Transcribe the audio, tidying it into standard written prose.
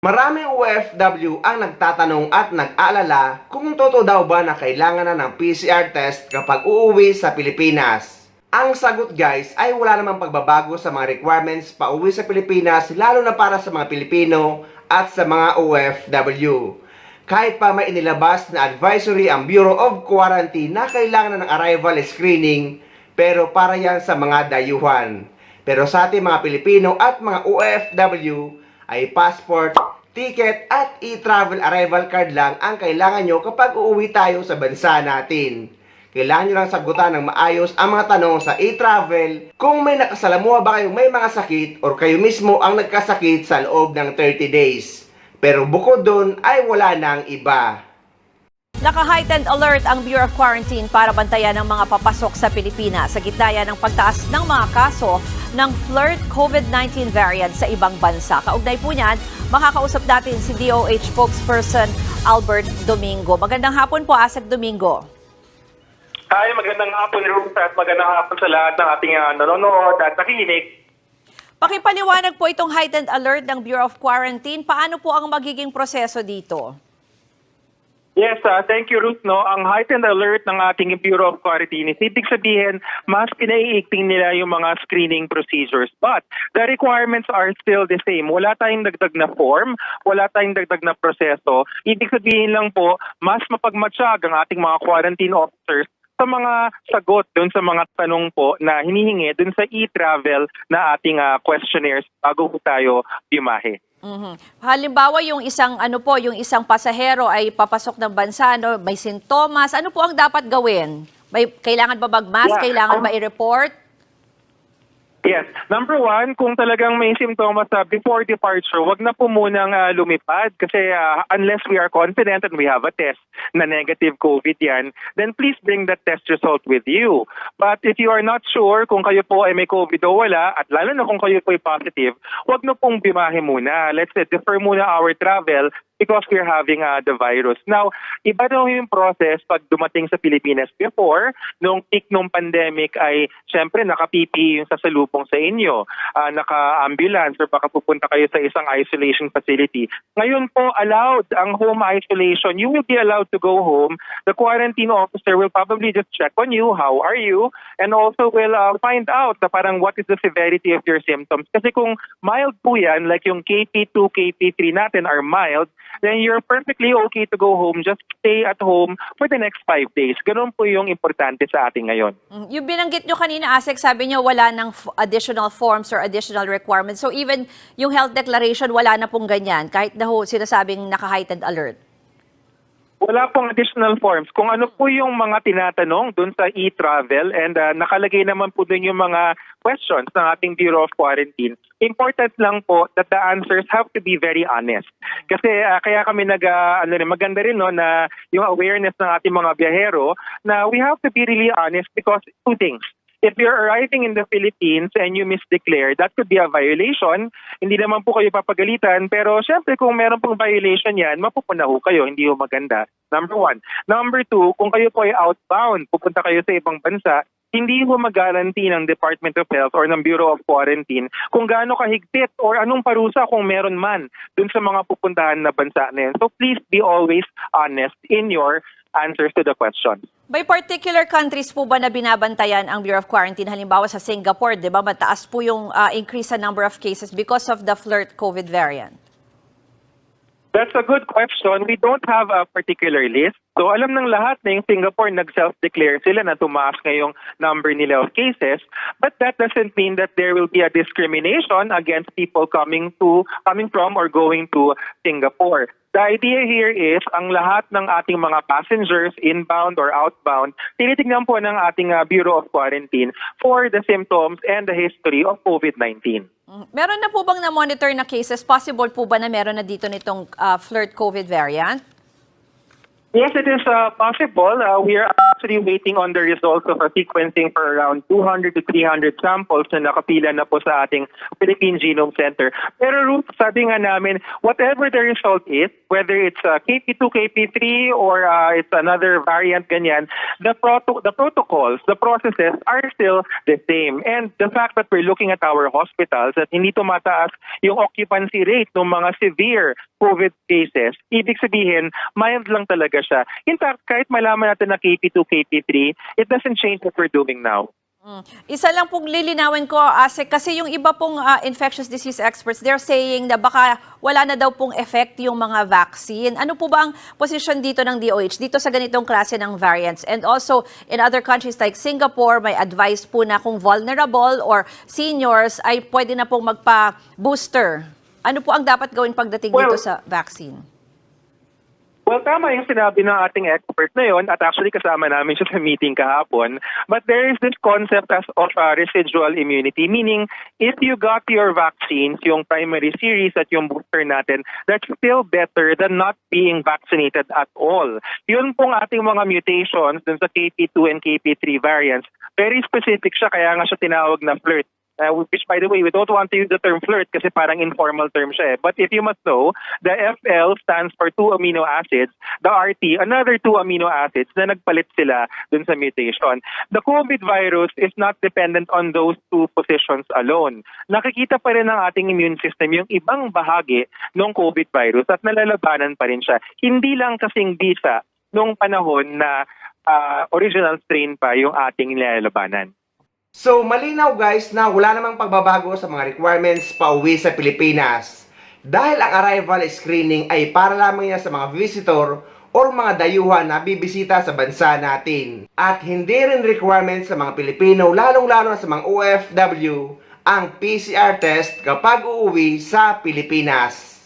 Maraming OFW ang nagtatanong at nag-aalala kung totoo daw ba na kailangan na ng PCR test kapag uuwi sa Pilipinas. Ang sagot guys ay wala namang pagbabago sa mga requirements pauwi sa Pilipinas, lalo na para sa mga Pilipino at sa mga OFW. Kahit pa may inilabas na advisory ang Bureau of Quarantine na kailangan na ng arrival screening, pero para yan sa mga dayuhan. Pero sa ating mga Pilipino at mga OFW ay passport, ticket at e-travel arrival card lang ang kailangan nyo kapag uuwi tayo sa bansa natin. Kailangan nyo lang sagutan ng maayos ang mga tanong sa e-travel kung may nakasalamuha ba kayong may mga sakit or kayo mismo ang nagkasakit sa loob ng 30 days. Pero bukod doon ay wala nang iba. Naka-heightened alert ang Bureau of Quarantine para bantayan ang mga papasok sa Pilipinas sa gitna ng pagtaas ng mga kaso ng flirt COVID-19 variant sa ibang bansa. Kaugnay po niyan, makakausap natin si DOH spokesperson Albert Domingo. Magandang hapon po, Asek Domingo. Hi, magandang hapon, Ruth, at magandang hapon sa lahat ng ating nanonood at nakikinig. Pakipaliwanag po itong heightened alert ng Bureau of Quarantine. Paano po ang magiging proseso dito? Yes, thank you, Ruth. No, ang heightened alert ng ating Bureau of Quarantine is ibig sabihin, mas pinaiigting nila yung mga screening procedures. But the requirements are still the same. Wala tayong dagdag na form, wala tayong dagdag na proseso. Ibig sabihin lang po, mas mapagmatsyag ang ating mga quarantine officers sa mga sagot doon sa mga tanong po na hinihingi doon sa e-travel na ating questionnaires bago po tayo biyahe. Halimbawa, yung isang pasahero ay papasok ng bansa, may sintomas, ano po ang dapat gawin? Kailangan ba mag-mask? Yeah. Kailangan ba i-report? Yes. Number one, kung talagang may symptoms before departure, wag na po munang lumipad kasi unless we are confident and we have a test na negative COVID yan, then please bring that test result with you. But if you are not sure kung kayo po ay may COVID o wala, at lalo na kung kayo po ay positive, wag na pong bimahe muna. Let's say, defer muna our travel because we're having the virus. Now, iba daw yung process pag dumating sa Pilipinas. Before, nung peak nung pandemic ay syempre naka-PPE yung sasalubong sa inyo, naka-ambulance or baka pupunta kayo sa isang isolation facility. Ngayon po, allowed ang home isolation. You will be allowed to go home. The quarantine officer will probably just check on you, how are you, and also will find out na parang what is the severity of your symptoms. Kasi kung mild po yan, like yung KP2, KP3 natin are mild, then you're perfectly okay to go home. Just stay at home for the next 5 days. Ganun po yung importante sa atin ngayon. Yung binanggit nyo kanina, Asek, sabi nyo wala ng additional forms or additional requirements. So even yung health declaration, wala na pong ganyan, kahit na sinasabing naka-heightened alert. Wala pong additional forms. Kung ano po yung mga tinatanong dun sa e-travel and nakalagay naman po dun yung mga questions ng ating Bureau of Quarantine, important lang po that the answers have to be very honest. Kasi kaya kami maganda rin no, na yung awareness ng ating mga biyahero na we have to be really honest because two things. If you're arriving in the Philippines and you misdeclare, that could be a violation. Hindi naman po kayo papagalitan, pero syempre kung meron pong violation yan, mapupunaho kayo, hindi ho maganda. Number one. Number two, kung kayo po ay outbound, pupunta kayo sa ibang bansa, hindi ho mag-guarantee ng Department of Health or ng Bureau of Quarantine kung gaano kahigpit or anong parusa kung meron man dun sa mga pupuntahan na bansa na yan. So please be always honest in your answers to the question. By particular countries po ba na binabantayan ang Bureau of Quarantine? Halimbawa sa Singapore, di ba, mataas po yung increase sa number of cases because of the flirt COVID variant? That's a good question. We don't have a particular list. So alam ng lahat na yung Singapore nag-self-declare sila na tumaas ngayong number nila of cases. But that doesn't mean that there will be a discrimination against people coming from or going to Singapore. The idea here is ang lahat ng ating mga passengers, inbound or outbound, tinitignan po ng ating Bureau of Quarantine for the symptoms and the history of COVID-19. Meron na po bang na-monitor na cases? Possible po ba na meron na dito nitong flirt COVID variant? Yes, it is possible. We are actually waiting on the results of a sequencing for around 200 to 300 samples na nakapila na po sa ating Philippine Genome Center. Pero Ruth, sabi nga namin, whatever the result is, whether it's KP2, KP3, or it's another variant ganyan, the protocols, the processes are still the same. And the fact that we're looking at our hospitals at hindi tumataas yung occupancy rate ng mga severe COVID cases, ibig sabihin, mild lang talaga siya. In fact, kahit malaman natin na KP2, KP3, it doesn't change what we're doing now. Isa lang pong lilinawin ko, Asek, kasi yung iba pong infectious disease experts, they're saying na baka wala na daw pong effect yung mga vaccine. Ano po ba ang posisyon dito ng DOH, dito sa ganitong klase ng variants? And also, in other countries like Singapore, may advice po na kung vulnerable or seniors ay pwede na pong magpa-booster. Ano po ang dapat gawin pagdating dito sa vaccine? Well, tama yung sinabi ng ating expert na yun at actually kasama namin siya sa meeting kahapon. But there is this concept of residual immunity, meaning if you got your vaccines, yung primary series at yung booster natin, that's still better than not being vaccinated at all. Yun pong ating mga mutations dun sa KP2 and KP3 variants, very specific siya, kaya nga siya tinawag na flirt. Which, by the way, we don't want to use the term flirt kasi parang informal term siya eh. But if you must know, the FL stands for 2 amino acids, the RT, another 2 amino acids na nagpalit sila dun sa mutation. The COVID virus is not dependent on those 2 positions alone. Nakikita pa rin ng ating immune system yung ibang bahagi ng COVID virus at nalalabanan pa rin siya. Hindi lang kasing bisa nung panahon na original strain pa yung ating nilalabanan. So, malinaw guys na wala namang pagbabago sa mga requirements pauwi sa Pilipinas. Dahil ang arrival screening ay para lamang yan sa mga visitor o mga dayuhan na bibisita sa bansa natin. At hindi rin requirements sa mga Pilipino, lalong-lalo sa mga OFW, ang PCR test kapag uuwi sa Pilipinas.